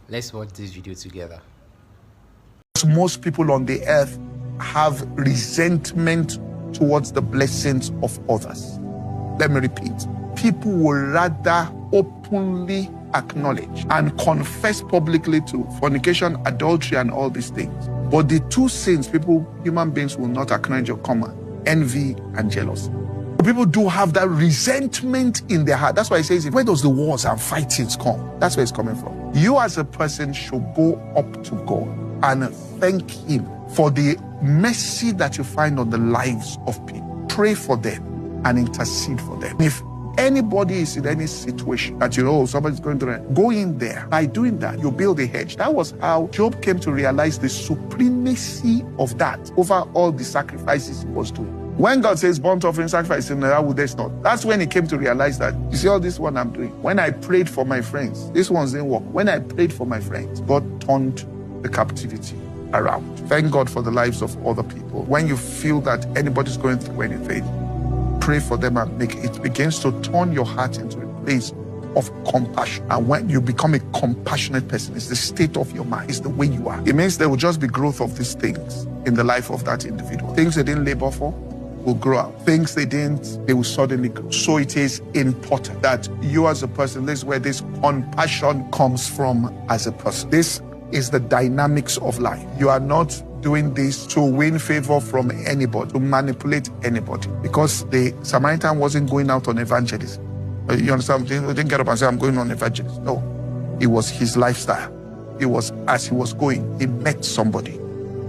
Let's watch this video together. Most people on the earth have resentment towards the blessings of others. Let me repeat. People will rather openly acknowledge and confess publicly to fornication, adultery, and all these things. But the two sins human beings will not acknowledge or common: envy and jealousy. People do have that resentment in their heart. That's why it says, where does the wars and fightings come? That's where it's coming from. You as a person should go up to God and thank Him for the mercy that you find on the lives of people. Pray for them and intercede for them. If anybody is in any situation that somebody's going through, go in there. By doing that, you build a hedge. That was how Job came to realize the supremacy of that over all the sacrifices he was doing. When God says burnt offering, sacrifice, that's when he came to realize that, you see all this one I'm doing. When I prayed for my friends, this ones didn't work. When I prayed for my friends, God turned the captivity around. Thank God for the lives of other people. When you feel that anybody's going through anything, pray for them and it begins to turn your heart into a place of compassion. And when you become a compassionate person, it's the state of your mind, it's the way you are. It means there will just be growth of these things in the life of that individual. Things they didn't labor for will grow out. Things they will suddenly grow. So it is important that you as a person, this is where this compassion comes from as a person. This is the dynamics of life. You are not doing this to win favor from anybody, to manipulate anybody. Because the Samaritan wasn't going out on evangelism. You understand? He didn't get up and say, I'm going on evangelism. No, it was his lifestyle. It was as he was going, he met somebody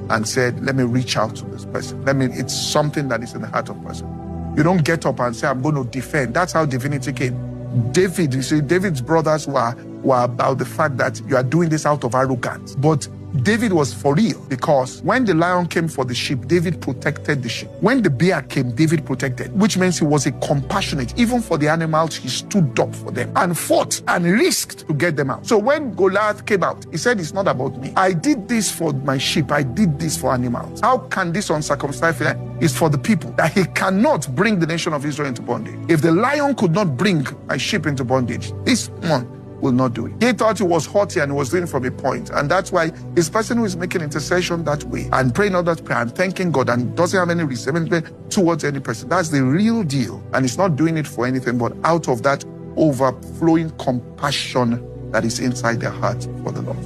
and said, let me reach out to this person. It's something that is in the heart of a person. You don't get up and say, I'm going to defend. That's how divinity came. David, you see, David's brothers were about the fact that you are doing this out of arrogance. But David was for real, because when the lion came for the sheep, David protected the sheep. When the bear came, David protected, which means he was a compassionate. Even for the animals, he stood up for them and fought and risked to get them out. So when Goliath came out, he said, it's not about me. I did this for my sheep. I did this for animals. How can this uncircumcised is for the people? That he cannot bring the nation of Israel into bondage. If the lion could not bring my sheep into bondage, this one will not do it. He thought he was haughty and was doing it from a point. And that's why this person who is making intercession that way and praying all that prayer and thanking God and doesn't have any resentment towards any person, that's the real deal. And it's not doing it for anything, but out of that overflowing compassion that is inside their heart for the Lord.